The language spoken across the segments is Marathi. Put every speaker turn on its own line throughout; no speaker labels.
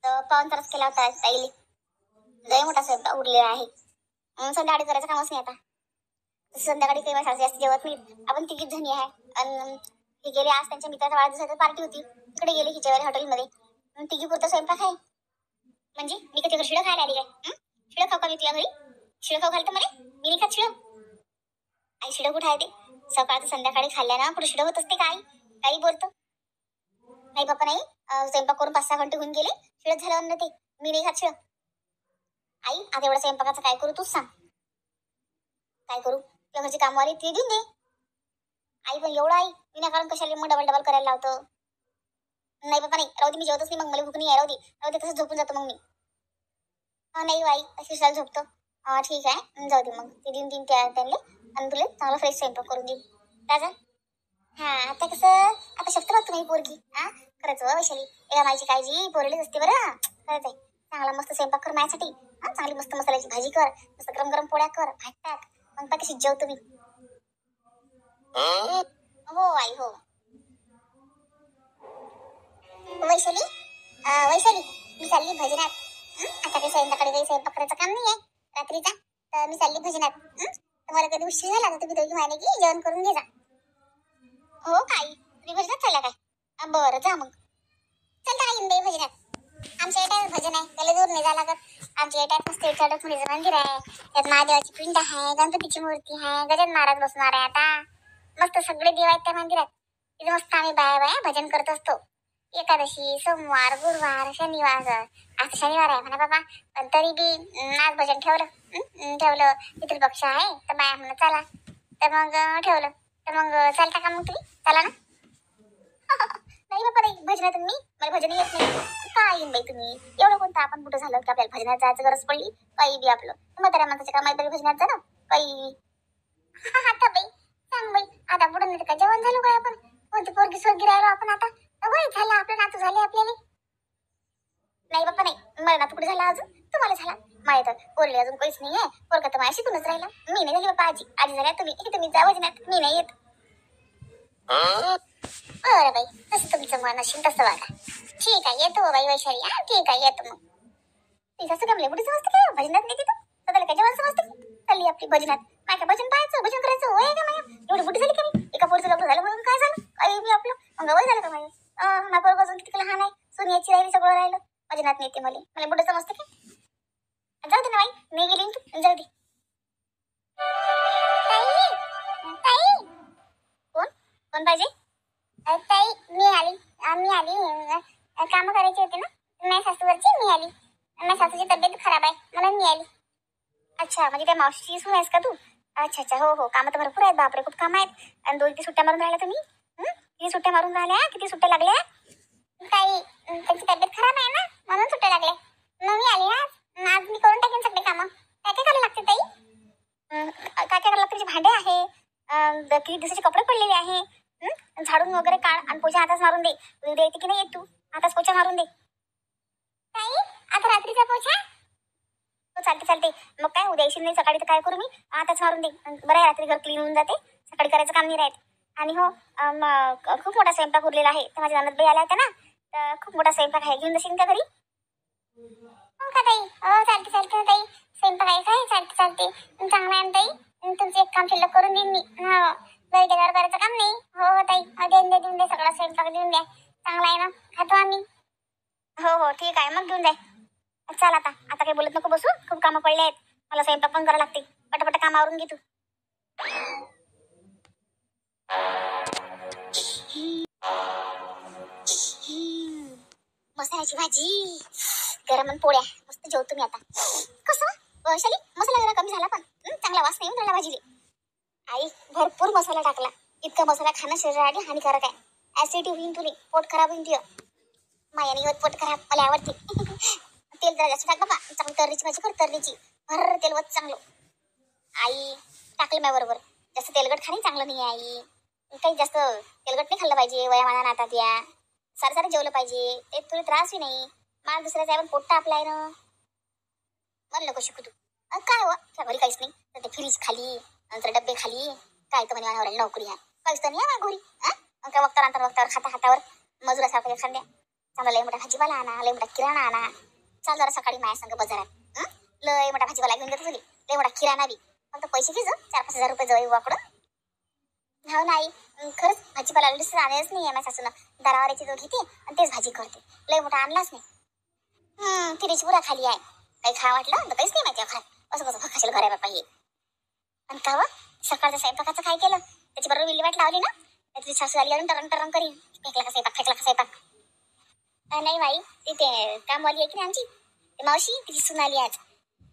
तर पाऊण तास केला होता ताईले. लय मोठा स्वयंपाक उरलेला आहे. संध्याकाळी करायचं कामच नाही आता. संध्याकाळी काही माझ्या जास्त जेवत नाही. आपण तिघीच जणी आहे. आणि हे गेले आज त्यांच्या मित्राच्या वाढदिवसाची पार्टी होती, तिकडे गेले हिच्यावर हॉटेलमध्ये. तिघी पुरता स्वयंपाक आहे. म्हणजे मी कधी शिळं खायला आली काय? शिळं खाऊ का मी तुला घरी? शिळं खाऊ घालतं मला? मी नाही खात शिळं. आई शिळं कुठं आहे ते? सकाळचं संध्याकाळी खाल्ल्या ना कुठं शिळं होत असते का आई? काही बोलतो नाही पप्पा नाही. स्वयंपाक करून 5-6 घंटे होऊन गेले, शिळत झालं अन्न ते. मी नाही खात शिळं. आई आता एवढ्या स्वयंपाकाचं काय करू तूच सांग. काय करू? तुझ्या घरची कामवाली ते देऊन दे. आई पण एवढं आई विनाकारण कशाला मग डबल डबल करायला लावतं. नाही पप्पा नाही, राहू दे, मी जेवतच नाही. मग मला भूक नाही आहे, राहू दे तसंच झोपून जातो मग मी. नाही आई अशी शाल झोपतो. ठीक आहे जाऊ दे, मग ते देऊन देईन त्यांना. आणि तुला चांगला फ्रेश स्वयंपाक करून देईन. राजा आता कसं आता शक्य बघ तुम्ही पोरगी. खरंच वैशाली एका माईची काळजी पोरलीच असते बरं. खरंच आहे. चांगला मस्त स्वयंपाक कर माझ्यासाठी. चांगली मस्त मसाल्याची भाजी कर, मस्त गरम गरम पोळ्या कर, भात टाक, मग पा कशी जेवतो मी. हो आई हो. वैशाली वैशाली मी चालली भजनात. आता काही संध्याकाळी काही स्वयंपाक करायचं काम नाही आहे रात्रीचा, तर मी चालली भजनात. तुम्हाला कधी उशीर झाला तर तुम्ही दोघी मायने की जेवण करून घे जा. हो काही तुम्ही भजनात चालला काय? बरं जा मग. चलता का इंबाई भजनात? आमच्या एटात भजन आहे, त्याला दूर नाही जा लागत. आमच्या एटात मस्त विठ्ठल मंदिर आहे, त्यात महादेवाची पिंड आहे, गणपतीची मूर्ती आहे, गजानन महाराज बसणार आहे आता. मस्त सगळे देव आहेत त्या मंदिरात. तिथे मस्त आम्ही बाया भजन करत असतो. एकादशी, सोमवार, गुरुवार, शनिवार. आज शनिवार आहे म्हणा बाबा, पण तरी बी आज भजन ठेवलं. पितृपक्ष आहे तर बाया म्हणून चला, तर मग ठेवलं. तर मग चालता का मग तुम्ही? चला ना. नाही बाबा नाही, भजनातून मला भजन येत नाही. काय येईन बाई तुम्ही? एवढं कोणतं आपण कुठं झालं की आपल्याला भजनात जायचं गरज पडली? काही बी आपलं म्हाताऱ्या माणसाच्या कामात भजनात जा ना काही. आता बाई सांग बाई, आता पुढे नाही का जेवण झालो काय आपण? कोणती पोरगी स्वर्गी राहिलो आपण आता? वय झाला आपलं, नातू झाले आपल्याला. नाही बाप्पा नाही, मला नातू कुठे झाला अजून? तुम्हाला झाला माहित पोरली अजून काहीच नाही आहे. पोरगा तर माझ्या शिकूनच राहिला. मी नाही झाली बाप्पा. आजी झाल्या तुम्ही जा भजनात, मी नाही येत. बरं बाई तसं तुमचं मन असेल तसं बघा. ठीक आहे येतो बाई वैशाली. ठीक आहे येतो मग. तिचं असं गमले कुठे समजतं काय भजनात नाही तिथं? स्वतःला काय जेवण समजतं? चालली आपली भजनात. काय काय भजन पाहायचं, भजन करायचं वय का माझ्या? एवढी मोठी झाली का मी? एका पोरीचं लग्न झालं म्हणून काय झालं? काही बी आपलं मग वय झालं का माझं? माझा पोरगा अजून किती लहान आहे, सोनियाची राहिली, सगळं राहिलं. भजनात नाही येते मला बुडं समजतं काय? जाऊ दे ना बाई, मी गेली तू जाऊ दे. कोण कोण पाहिजे? ताई मी आली काम करायची होती ना माझ्या सासूवरची. मी आली, माझ्या सासूची तब्येत खराब आहे म्हणून मी आली. अच्छा म्हणजे त्या मावशीची सून आहेस का तू? अच्छा हो काम तर भरपूर आहेत बापरे, खूप काम आहेत. आणि 2-3 सुट्ट्या मारून राहिल्या तुम्ही? किती सुट्ट्या मारून राहिल्या? किती सुट्ट्या लागल्या? काही त्यांची तब्येत खराब आहे ना म्हणून सुट्ट्या लागल्या. मग मी आली आज मी करून टाकेन सगळे कामं. काय काय करायला लागते ताई? काय काय करायला लागते? भांडे आहे, किती दिवसाचे कपडे पडलेले आहे. झाडून वगैरे काढ आणि पोछा हाताच मारून दे. उद्या येते की नाही येत तू? हाताच पोछा मारून दे. ताई आता रात्रीचा पोछा? चालते मग काय उद्या येशील नाही सकाळी तर काय करू मी? आताच मारून दे. बरं आहे रात्री घर क्लीन होऊन जाते, सकाळी करायचं काम नाही राहत. आणि हो खूप मोठा स्वयंपाक उरलेला आहे. तर माझ्या ननद बाई आल्या होत्या ना, तर खूप मोठा स्वयंपाक आहे, घेऊन जाशील का घरी? हो का ताई? हो चालते ना ताई. स्वयंपाक आहे काय? चालते चांगला आहे ना ताई. तुमचं एक काम शिल्लक करून देईन मी. घरी गेल्यावर करायचं काम नाही. हो ताई देऊन दे सगळा स्वयंपाक देऊन द्या. चांगला आहे ना, खातो आम्ही. हो ठीक आहे मग घेऊन द्या. चल आता काही बोलत नको बसू, खूप कामं पडले आहेत. मला स्वयंपाक पण करावं लागते. पटापट काम आवरून घे तू. मसाल्याची भाजी, गरम पोळ्या, मस्त जेवतो मी आता. कसं वैशाली मसाला जरा कमी झाला, पण चांगला वास नाही येऊन राहिला भाजीले. आई भरपूर मसाला टाकला. इतका मसाला खाणं शरीरासाठी हानिकारक आहे. ऍसिडिटी होईन तुला, पोट खराब होईन तुझं. मायाने होत पोट खराब, मला आवडते. तेल जरा जास्त टाक बाबा. चांगली तर्रीची भाजी कर, तर्रीची भर तेल वत चांगलं. आई टाकलं माझ्या बरोबर. जास्त तेलकट खाणे चांगलं नाही आई. काही जास्त तेलकट नाही खाल्लं पाहिजे वयामानानं आता त्या. सारं जेवलं पाहिजे, ते तुला त्रासही नाही. मला दुसऱ्याचा पण पोट्टा आपला आहे ना. मला नको शिकू तू. काय हो त्या घरी काहीच नाही, तर ते फ्रीज खाली नंतर डब्बे खाली. काय तर म्हणे मला नोकरी आहे, काहीच तर नाही माझ्या घरी. काय वक्तावर खाता हातावर मजुरासारखं एखाद्या. चांगला लय मोठा भाजीपाला आणा, लय मोठा किराणा आणा. चाल जरा सकाळी माझ्या संग बाजारात. लय मोठा भाजीपाला घेऊन देतो तुला, लय मोठा किराणा बी. फक्त पैसे घे 4-5 हजार रुपये जवळ वाकडं. हो नाही, खरंच भाजीपाला आणलंच नाही आहे माझ्या सासूनं. दारावर तो घेते आणि तेच भाजी करते. लय मोठा आणलाच नाही. तिरीची पुरा खाली आहे. काही खा वाटलं तर काहीच नाही माहिती खात. असं कसं खाशील घरा बापा हे. आणि का सकाळच्या स्वयंपाकाचं काय केलं त्याची बरोबर विल्हेवाट लावली ना, तुझी सासू आली अजून टरंग टरंग करीन. फेकला का स्वयंपाक. नाही बाई, तिथे कामवाली आहे की नाही आमची, ती मावशी तिची सून आली आज.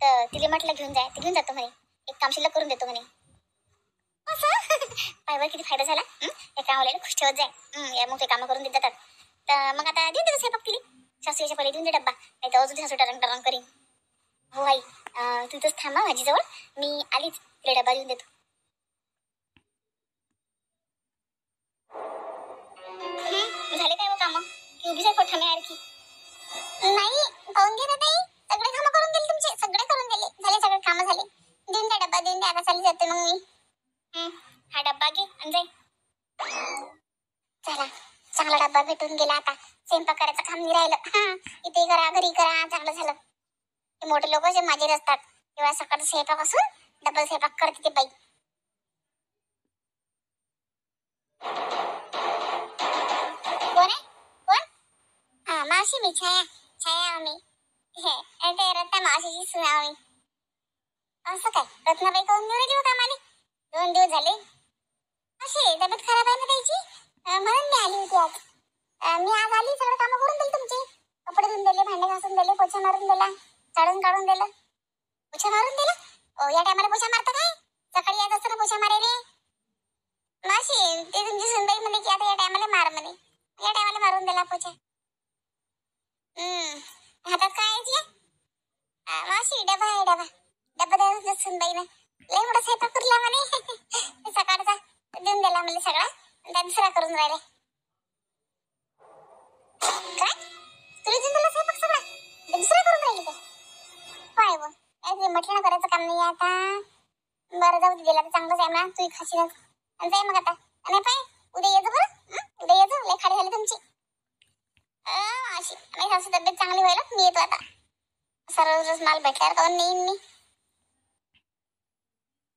तर तिला म्हटलं घेऊन घेऊन जातो म्हणे. एक काम शिल्लक करून देतो म्हणे. असं पायवर किती फायदा झाला. या कामवाल्याला खुश ठेवत जाय. या मोठे कामं करून देत जातात. तर मग आता देऊन देतो स्वयंपाक तिला. सासू याच्या पहिले देऊन दे डब्बा, नाही तर अजून सासू टरंग टरंग करीन. हो आई, तिथंच थांबा माझीजवळ, मी आलीच तिला डब्बा देऊन देतो. झाले काय काम की उभीच आहे कोठाण्यासारखी? नाही, पाहून घे ना ताई, सगळे कामं करून दिले तुमचे, सगळे करून दिले. झाले सगळे कामं झाले. देऊन द्या डब्बा, देऊन द्या. आता चालली जाते मग मी. हा डब्बा घे आणि जाई. चला, चांगला डब्बा भेटून गेला. आता स्वयंपाक करायचं काम नाही राहिलं. इथे करा, घरी करा, चांगलं झालं. ते मोठे लोक जे माझे असतात तेव्हा सकाळचा स्वयंपाक असून डबल स्वयंपाक करते ते बाई. कोण आहे? कोण? हा मावशी, मी छाया आम्ही. ते रत्ना मावशीची सुना आम्ही. असं काय रत्नाबाई काऊन घेऊन येऊ कामाने? 2 दिवस झाले. अशी तब्येत खराब आहे ना त्याची, म्हणून मी आली होती आज. मी आज आली, सगळं कामं करून दिली तुमचे. कपडे धुवून दिले, भांडे घासून दिले, पोछा मारून दिला, झाडून काढून दिलं. पोछा मारून दिला? या टायमाला पोछा मारता काय? सकाळी येत असताना पोछा मारायले. मावशी ते तुमची सुनबाई म्हणे की आता या टायमाला मार म्हणे. या टायमाला मारून दिला पोछा. हातात काय आहे? मावशी डबा आहे, डबा द्यायला सुनबाईनं. लय मोठा स्वयंपाक करला म्हणे. सकाळचा देऊन दिला मला सगळा, त्या दुसरा करून राहिले. काय तुला देऊन दिला स्वयंपाक सगळा, दुसरा करून राहिली काय? पाय व काय म्हटलं करायचं काम नाही आता. बरं जाऊ गेला तर चांगलंच आहे ना, तू खाशील आणि जाय मग आता. आणि पाय उद्या येतो बरं, उद्या येतो. लय खाडी झाली तुमची. अशी माझी सासू तब्येत चांगली व्हायला मी येतो आता. रोज रोज माल भेटल्यावर काऊन नेईन मी.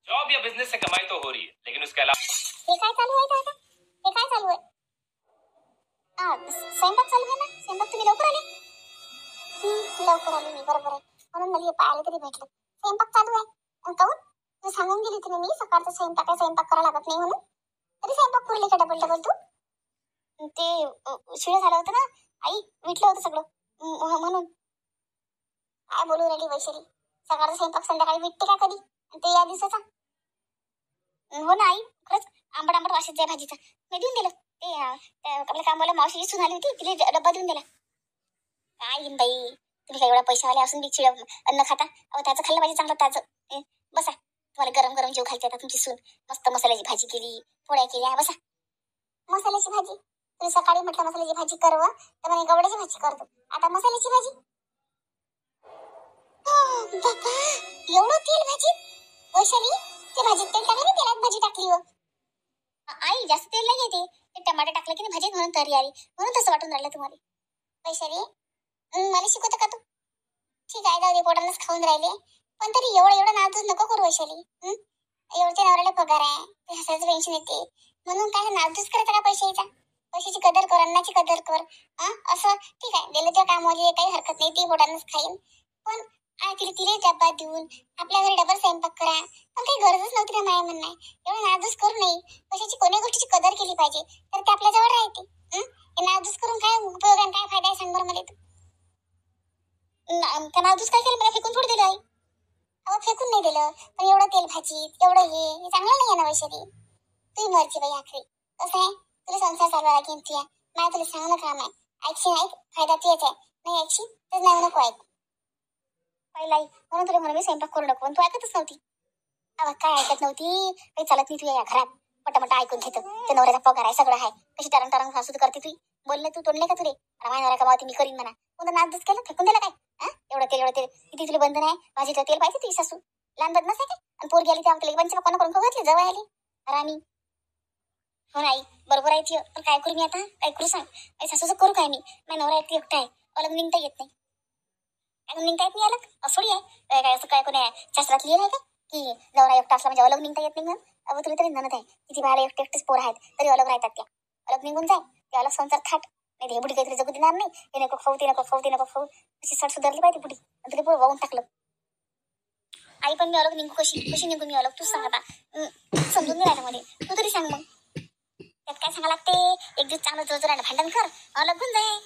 जॉब या बिजनेस से कमाई तो हो रही है, लेकिन उसके अलावा
हे काय चालू आहे आता? हे काय चालू आहे? स्वयंपाक चालू आहे ना. स्वयंपाक तुम्ही लवकर आले. लवकर आले मी, बरोबर आहे. म्हणून मला हे पाहायला तरी भेटलं. स्वयंपाक चालू आहे काऊन? तू सांगून गेली होती ना मी सकाळचा स्वयंपाक करायला लागत नाही म्हणून. तरी स्वयंपाक पुरले का डबल तू? ते शिळ झालं होतं ना आई, विटलं होतं सगळं म्हणून. काय बोलू राहिली वैशाली? सकाळचा स्वयंपाक संध्याकाळी विटते का कधी? ते या दिवसाचा. हो ना आई, खरंच आंबट वाशेत जाय भाजीचा. मी देऊन दिलं. ते आपल्या कामवाल्या मावशीची सून आली होती, तिला डब्बा देऊन दिला. काय येईन बाई, तुम्ही काय एवढा पैशावाले असून बी शिळ अन्न खाता. त्याचं खाल्लं पाहिजे चांगलं ताजं. बसा, तुम्हाला गरम गरम जेव घालते आता तुमची सून. मस्त मसाल्याची भाजी केली, पोळ्या केल्या. बसा. मसाल्याची भाजी? तुम्ही सकाळी म्हटलं मसाल्याची भाजी करव, तर म्हणे गवड्याची भाजी करतो. आता मसाल्याची भाजी? बाबा, एवढं तेल भाजीत? वैशाली, ते भाजीत तेल टाकलं ना, तेलात भाजी टाकली हो. आई जास्त तेल नाही येते, ते टमाटर टाकलं की भाजीत म्हणून तरी आली, म्हणून तसं वाटून राहिलं तुम्हाला. वैशाली, मला शिकवतं का तू? ठीक आहे, जाऊ दे, पोटालाच खाऊन राहिले. पण तरी एवढं नाजूक नको करू वैशाली. एवढ्या नवऱ्याला पगार आहे, ते हसायचं पेन्शन येते, म्हणून काय नाजूक करायचं का पैशाचा? पैशाची कदर कर, अन्नाची कदर कर. असं ठीक आहे, दिलं त्या कामावली काही हरकत नाही, ती पोटानंच खाईन. पण तिला डब्बा देऊन आपल्या घरी डबल स्वयंपाक करा. पण काही गरजच नव्हती ना माया म्हणणं. एवढं नाजूक करू नये. पैशाची कोणत्या गोष्टीची कदर केली पाहिजे, तर ते आपल्या जवळ राहते. हे नाजूक करून काय उपयोग आणि काय फायदा आहे सांग बरं मला तू. त्या नाजूक काय केलं, मला फेकून थोडी दिलं आई. अहो फेकून नाही दिलं, पण एवढं तेल भाजीत एवढं हे चांगलं नाही आहे ना वैशाली. तुझी मर्जी बाई आखरी. कसं आहे, तुला संसार चालवा लागेल तुझ्या. मला तुला सांगणं काम आहे. ऐकशी ऐक, फायदा तुझ्याच आहे. नाही ऐकशी तर नाही नको ऐक. पहिला म्हणून तुला म्हणून मी स्वयंपाक करू नको, पण तू ऐकतच नव्हती. अगं काय ऐकत नव्हती, काही चालत नाही तुझ्या या घरात. मोठा ऐकून घेतं. ते नवऱ्याचा पगार आहे, सगळं आहे. कशी टरंग सासू करते तुझी. बोलले तू तोडले का तुले? माझ्या नवरा कमावते मी करीन म्हणा. कोणतं नादच केलं, फेकून दिलं काय? एवढं तेल किती तुला बंधन आहे? भाजीचं तेल पाहिजे तुझी सासू. लहान बदनच आहे काय? आणि पोर गेली तेव्हा तुला पंच कोणा करून घातली जवळ आली राणी. हो नाही बरोबर आहे ती, पण काय करू मी आता, काय करू सांग. काय सासूचं करू काय मी, माझ्या नवरा एकटी एकटा आहे, अलग निघता येत नाही. अलग निघता येत नाही, अलग असोडी आहे काय, असं काय कोणी शास्त्रात लिहिलं आहे का की नवरा एकटा असला म्हणजे अलग निघता येत नाही म्हणून. अगं तुला तरी ननद आहे, किती बाळा एकटे एकटेच पोरं आहेत तरी अलग राहतात त्या. अलग निघून जाय, ते अलग संसार थाट. नाही हे बुडी काहीतरी जगू देणार नाही, हे नको खाऊ, ते नको खाऊ, ते नको खाऊ, अशी सट सुधारली पाहिजे बुडी. आणि तुला पुढे वाहून टाकलं. आई पण मी अलग निघू, कशी कशी निघू मी अलग, तूच सांग आता. समजून नाही राहिलं मध्ये, तू तरी सांग मग. त्यात काय सांगा लागते, एक दिवस चांगलं जोरजोराने भांडण कर, अलग होऊन जाय.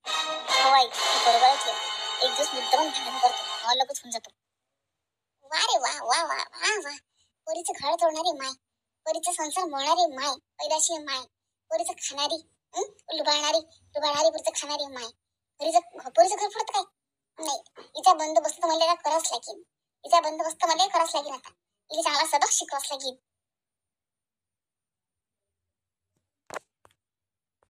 हो आई तू बरोबर ऐकलं, एक दिवस मुद्दाम भांडण करतो, अलगच होऊन जातो. वा रे वा वा वा वा वा. पोरीचं घर तोडणारी माय, पोरीचा संसार मोडणारी माय, पैदाशी माय, पोरीचं खाणारी, लुबाडणारी पोरीचं खाणारी माय. पोरीचं घर फोडत काय नाही. हिचा बंदोबस्त मला करावंच लागेल, हिचा बंदोबस्त मला करावंच लागेल आता. हिला चांगला सबक शिकवाच लागेल.